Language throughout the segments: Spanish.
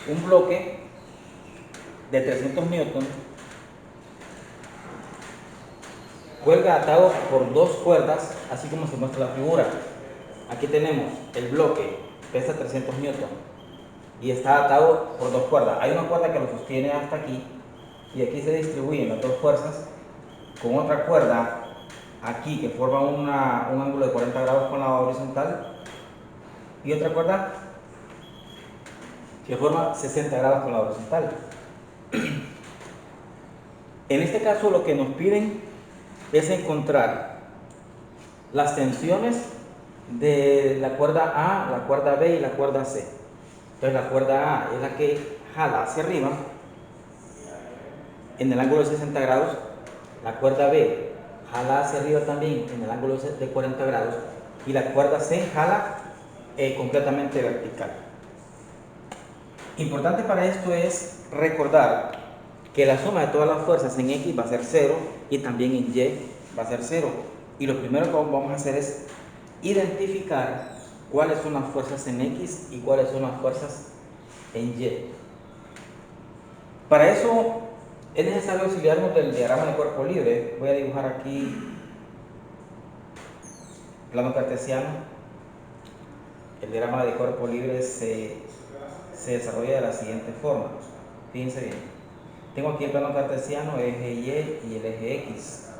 un bloque de 300 newton cuelga atado por dos cuerdas, así como se muestra la figura. Aquí tenemos el bloque, pesa 300 newton y está atado por dos cuerdas. Hay una cuerda que lo sostiene hasta aquí y aquí se distribuyen las dos fuerzas con otra cuerda aquí que forma un ángulo de 40 grados con la horizontal y otra cuerda que forma 60 grados con la horizontal. En este caso lo que nos piden es encontrar las tensiones de la cuerda A, la cuerda B y la cuerda C. Entonces la cuerda A es la que jala hacia arriba en el ángulo de 60 grados, la cuerda B jala hacia arriba también en el ángulo de 40 grados y la cuerda C jala completamente vertical. Importante para esto es recordar que la suma de todas las fuerzas en X va a ser 0 y también en Y va a ser 0. Y lo primero que vamos a hacer es identificar cuáles son las fuerzas en X y cuáles son las fuerzas en Y. Para eso es necesario auxiliarnos del diagrama de cuerpo libre. Voy a dibujar aquí plano cartesiano. El diagrama de cuerpo libre se desarrolla de la siguiente forma. Fíjense bien. Tengo aquí el plano cartesiano, eje Y y el eje X.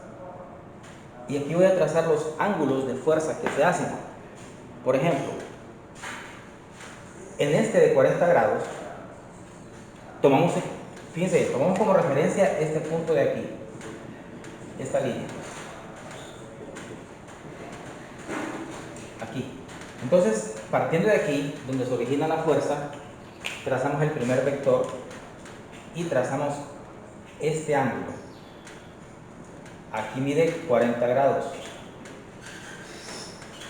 Y aquí voy a trazar los ángulos de fuerza que se hacen. Por ejemplo, en este de 40 grados, fíjense, tomamos como referencia este punto de aquí, esta línea. Aquí. Entonces, partiendo de aquí, donde se origina la fuerza, trazamos el primer vector y trazamos este ángulo. Aquí mide 40 grados.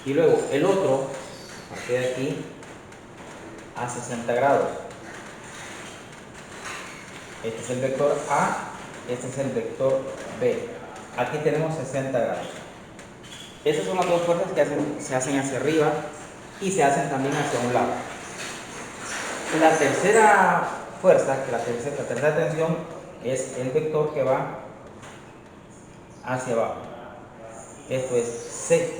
Y luego el otro, a partir de aquí, a 60 grados. Este es el vector A, este es el vector B. Aquí tenemos 60 grados. Esas son las dos fuerzas que se hacen hacia arriba y se hacen también hacia un lado. La tercera fuerza, la tercera tensión, es el vector que va hacia abajo. Esto es C.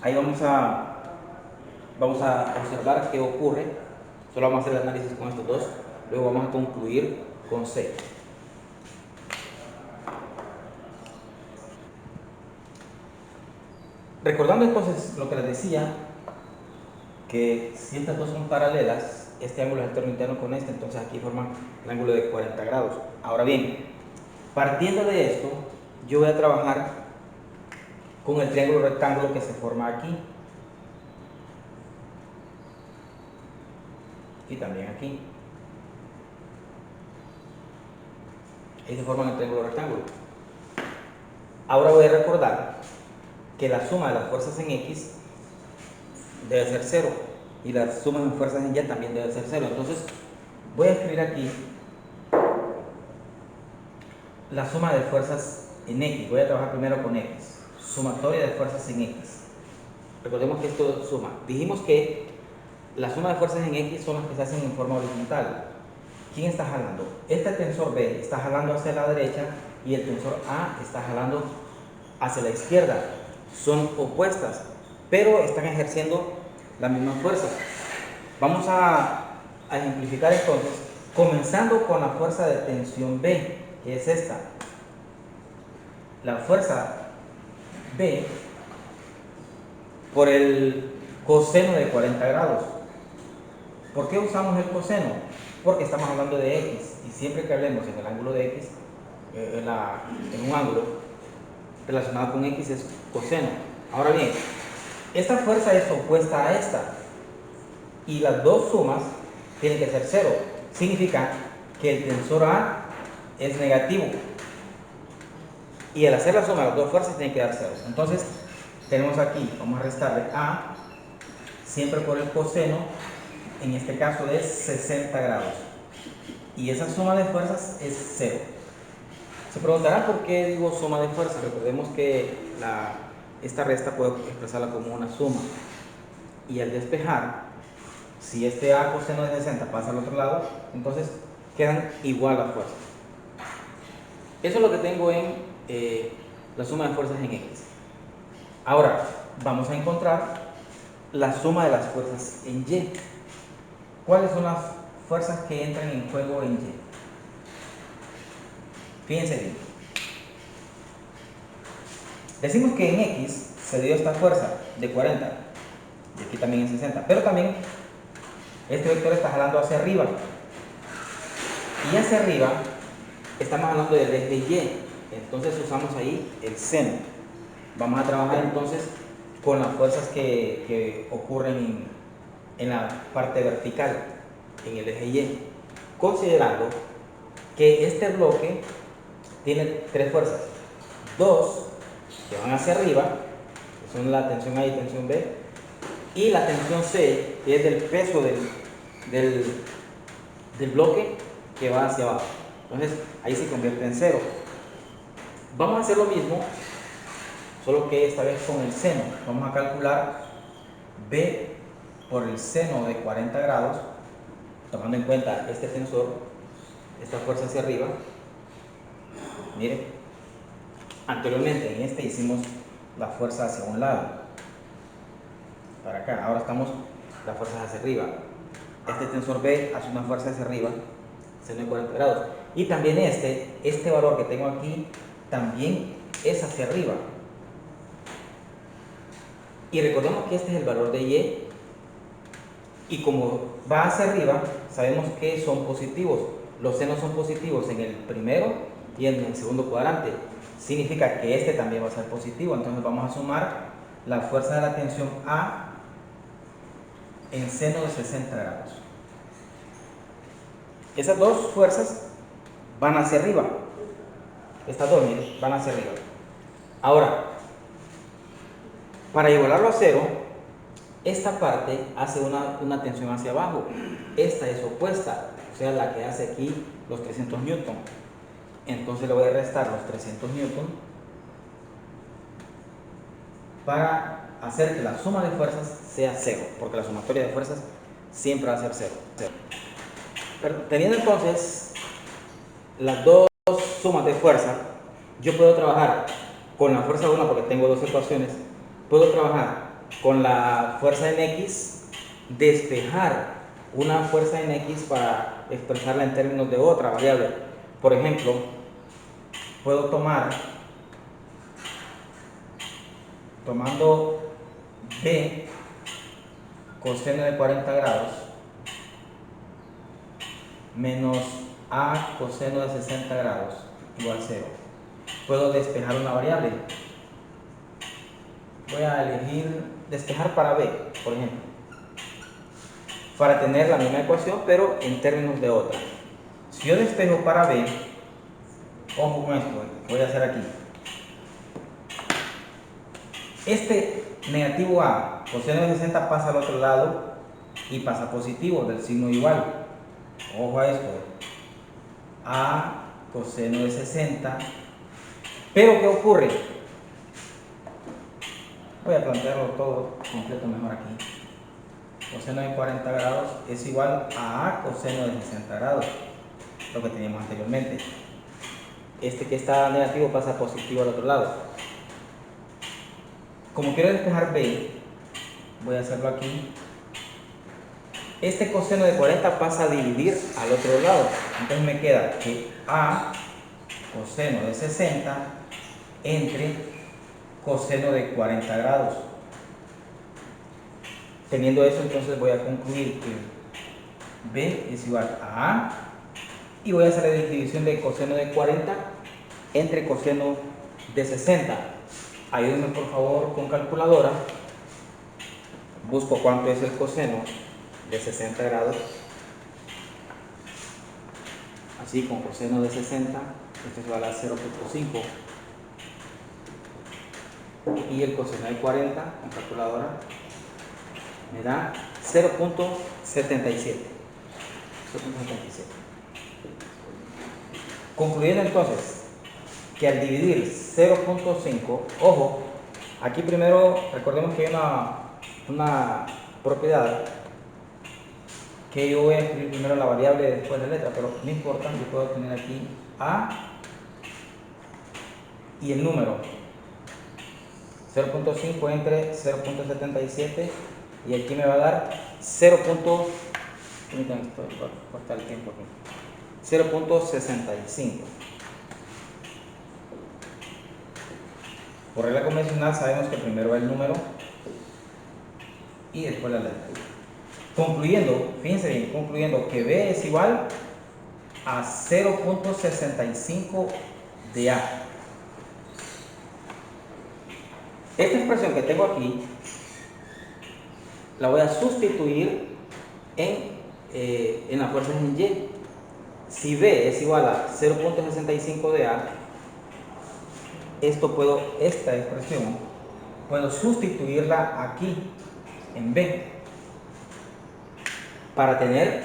Ahí vamos a observar qué ocurre. Solo vamos a hacer el análisis con estos dos. Luego vamos a concluir con C. Recordando entonces lo que les decía, que si estas dos son paralelas, este ángulo es alterno interno con este, entonces aquí forman el ángulo de 40 grados. Ahora bien, partiendo de esto, yo voy a trabajar con el triángulo rectángulo que se forma aquí y también aquí. Ahí se forma el triángulo rectángulo. Ahora voy a recordar que la suma de las fuerzas en X debe ser 0 y la suma de fuerzas en Y también debe ser 0. Entonces voy a escribir aquí la suma de fuerzas en X. Voy a trabajar primero con X. Sumatoria de fuerzas en X. Recordemos que esto suma. Dijimos que la suma de fuerzas en X son las que se hacen en forma horizontal. ¿Quién está jalando? Este tensor B está jalando hacia la derecha y el tensor A está jalando hacia la izquierda. Son opuestas, pero están ejerciendo la misma fuerza. Vamos a ejemplificar entonces, comenzando con la fuerza de tensión B, que es esta. La fuerza B por el coseno de 40 grados. ¿Por qué usamos el coseno? Porque estamos hablando de X, y siempre que hablemos en el ángulo de X, en un ángulo relacionado con X es coseno. Ahora bien, esta fuerza es opuesta a esta, y las dos sumas tienen que ser 0. Significa que el tensor A es negativo, y al hacer la suma de las dos fuerzas tiene que dar 0. Entonces tenemos aquí, vamos a restarle A siempre por el coseno, en este caso es 60 grados, y esa suma de fuerzas es 0. Se preguntarán por qué digo suma de fuerzas. Recordemos que esta resta puedo expresarla como una suma, y al despejar Si este A coseno de 60 pasa al otro lado, entonces quedan igual las fuerzas. Eso es lo que tengo en la suma de fuerzas en X. Ahora, vamos a encontrar la suma de las fuerzas en Y. ¿Cuáles son las fuerzas que entran en juego en Y? Fíjense bien. Decimos que en X se dio esta fuerza de 40 y aquí también en 60, pero también este vector está jalando hacia arriba. Y hacia arriba estamos hablando del eje Y, entonces usamos ahí el seno. Vamos a trabajar entonces con las fuerzas que ocurren en la parte vertical, en el eje Y, considerando que este bloque tiene tres fuerzas, dos que van hacia arriba, que son la tensión A y tensión B, y la tensión C, que es del peso del bloque que va hacia abajo. Entonces ahí se convierte en cero. Vamos a hacer lo mismo, solo que esta vez con el seno. Vamos a calcular B por el seno de 40 grados, tomando en cuenta este tensor, esta fuerza hacia arriba. Miren, anteriormente en este hicimos la fuerza hacia un lado, para acá. Ahora estamos las fuerzas hacia arriba. Este tensor B hace una fuerza hacia arriba, seno de 40 grados. Y también este valor que tengo aquí, también es hacia arriba. Y recordemos que este es el valor de Y. Y como va hacia arriba, sabemos que son positivos. Los senos son positivos en el primero y en el segundo cuadrante. Significa que este también va a ser positivo. Entonces vamos a sumar la fuerza de la tensión A en seno de 60 grados. Esas dos fuerzas van hacia arriba. Estas dos, miren, van hacia arriba. Ahora, para igualarlo a cero, esta parte hace una tensión hacia abajo. Esta es opuesta, o sea, la que hace aquí los 300 newton. Entonces le voy a restar los 300 newton para hacer que la suma de fuerzas sea cero, porque la sumatoria de fuerzas siempre va a ser cero. Pero teniendo entonces las dos sumas de fuerza, yo puedo trabajar con la fuerza 1 porque tengo dos ecuaciones. Puedo trabajar con la fuerza en X, despejar una fuerza en X para expresarla en términos de otra variable. Por ejemplo, puedo tomando B coseno de 40 grados menos A coseno de 60 grados igual 0. Puedo despejar una variable. Voy a elegir despejar para B, por ejemplo, para tener la misma ecuación pero en términos de otra. Si yo despejo para B, ojo con esto, voy a hacer aquí. Este negativo A coseno de 60 pasa al otro lado y pasa positivo del signo igual. Ojo a esto. A coseno de 60. Pero ¿qué ocurre? Voy a plantearlo todo completo mejor aquí. Coseno de 40 grados es igual a A coseno de 60 grados, lo que teníamos anteriormente. Este que está negativo pasa positivo al otro lado. Como quiero despejar B, voy a hacerlo aquí. Este coseno de 40 pasa a dividir al otro lado. Entonces me queda que A coseno de 60 entre coseno de 40 grados. Teniendo eso, entonces voy a concluir que B es igual a A y voy a hacer la división de coseno de 40 entre coseno de 60. Ayúdenme por favor con calculadora. Busco cuánto es el coseno de 60 grados. Así con coseno de 60, esto es igual a 0.5. Y el coseno de 40 con calculadora me da 0.77. Concluyendo entonces que al dividir 0.5, ojo, aquí primero recordemos que hay una propiedad que yo voy a escribir primero la variable y después la letra, pero no importa, yo puedo tener aquí A y el número 0.5 entre 0.77 y aquí me va a dar 0. Permítanme, esto va a cortar el tiempo aquí. 0.65. Por regla convencional sabemos que primero va el número y después la letra. Concluyendo, fíjense bien, concluyendo que B es igual a 0.65 de A. Esta expresión que tengo aquí la voy a sustituir en las fuerzas en Y. Si B es igual a 0.65 de A, esta expresión puedo sustituirla aquí en B para tener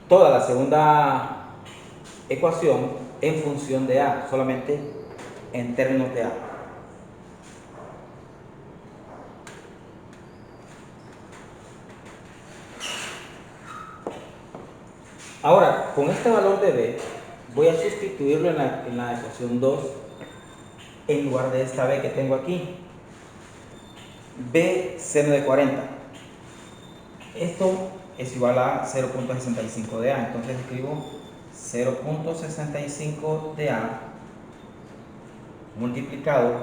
toda la segunda ecuación en función de A, solamente en términos de A. Ahora, con este valor de B, voy a sustituirlo en la ecuación 2 en lugar de esta B que tengo aquí. B seno de 40. Esto es igual a 0.65 de A. Entonces escribo 0.65 de A multiplicado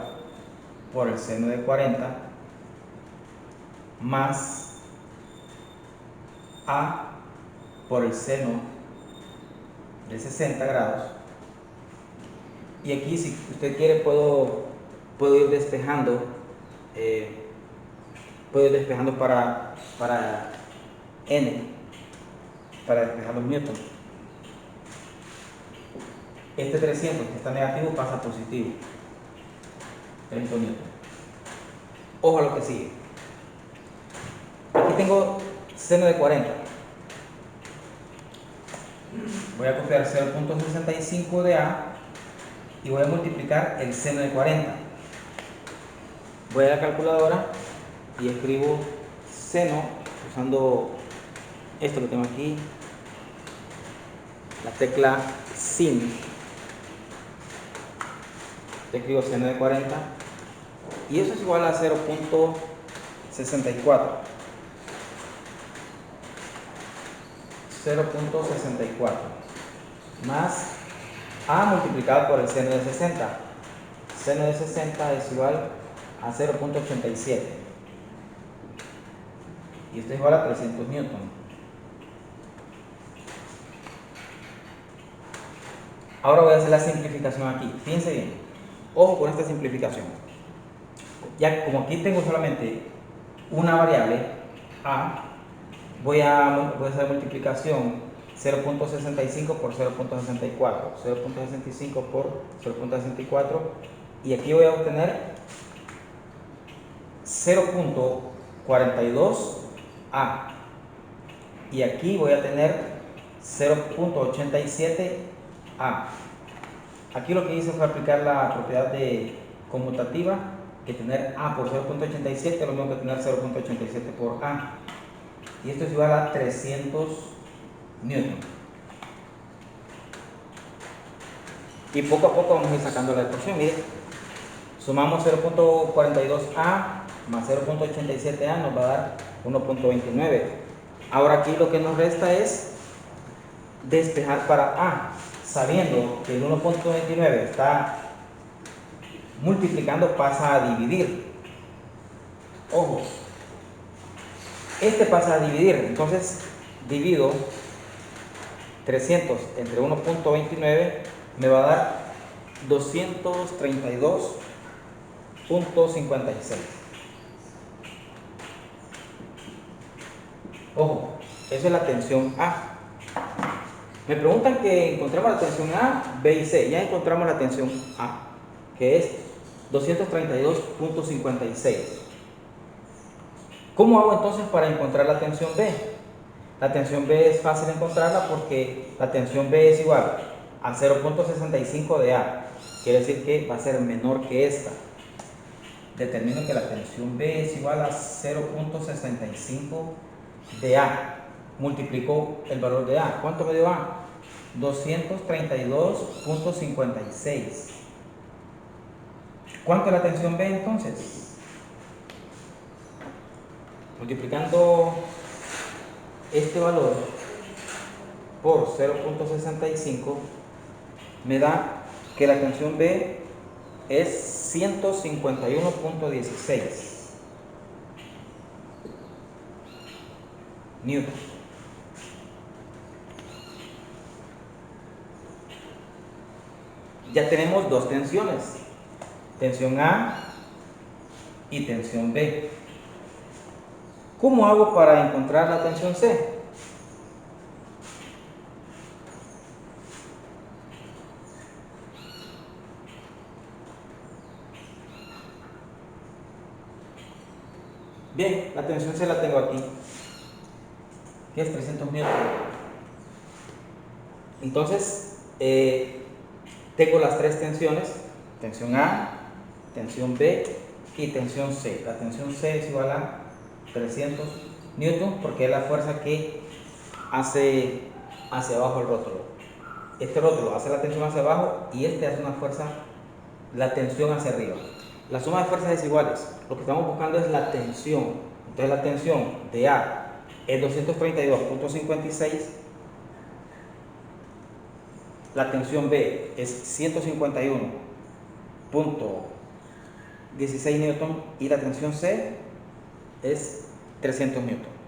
por el seno de 40 más A por el seno de 60 grados. Y aquí, si usted quiere, puedo ir despejando. Puedo ir despejando para N, para despejar los newtons. Este 300 que está negativo pasa a positivo. 30 newtons. Ojo a lo que sigue. Aquí tengo seno de 40. Voy a copiar 0.65 de A y voy a multiplicar el seno de 40. Voy a la calculadora y escribo seno usando esto que tengo aquí, la tecla sin. Escribo seno de 40 y eso es igual a 0.64. 0.64 más A multiplicado por el seno de 60. Seno de 60 es igual a 0.87 y esto es igual a 300 newton. Ahora voy a hacer la simplificación aquí. Fíjense bien, ojo con esta simplificación. Ya como aquí tengo solamente una variable A, voy a hacer multiplicación 0.65 por 0.64, 0.65 por 0.64 y aquí voy a obtener 0.42A y aquí voy a tener 0.87A. Aquí lo que hice fue aplicar la propiedad de conmutativa, que tener A por 0.87 es lo mismo que tener 0.87 por A. Y esto es igual a 300 newton. Y poco a poco vamos a ir sacando la ecuación. Mire, sumamos 0.42A más 0.87A nos va a dar 1.29. Ahora aquí lo que nos resta es despejar para A, sabiendo que el 1.29 está multiplicando, pasa a dividir. Ojo, este pasa a dividir, entonces divido 300 entre 1.29, me va a dar 232.56. Ojo, esa es la tensión A. Me preguntan que encontramos la tensión A, B y C. Ya encontramos la tensión A, que es 232.56. ¿Cómo hago entonces para encontrar la tensión B? La tensión B es fácil encontrarla porque la tensión B es igual a 0.65 de A. Quiere decir que va a ser menor que esta. Determino que la tensión B es igual a 0.65 de A. multiplico el valor de A. ¿Cuánto me dio A? 232.56. ¿Cuánto es la tensión B entonces? Multiplicando este valor por 0.65 me da que la tensión B es 151.16 newton. Ya tenemos dos tensiones, tensión A y tensión B. ¿Cómo hago para encontrar la tensión C? Bien, la tensión C la tengo aquí, que es 300 newton. Entonces, tengo las tres tensiones, tensión A, tensión B y tensión C. La tensión C es igual a 300 newton porque es la fuerza que hace hacia abajo el rótulo. Este rótulo hace la tensión hacia abajo y este hace una fuerza, la tensión hacia arriba. La suma de fuerzas es iguales. Lo que estamos buscando es la tensión. Entonces la tensión de A es 232.56. La tensión B es 151.16 newton y la tensión C es 300 newton.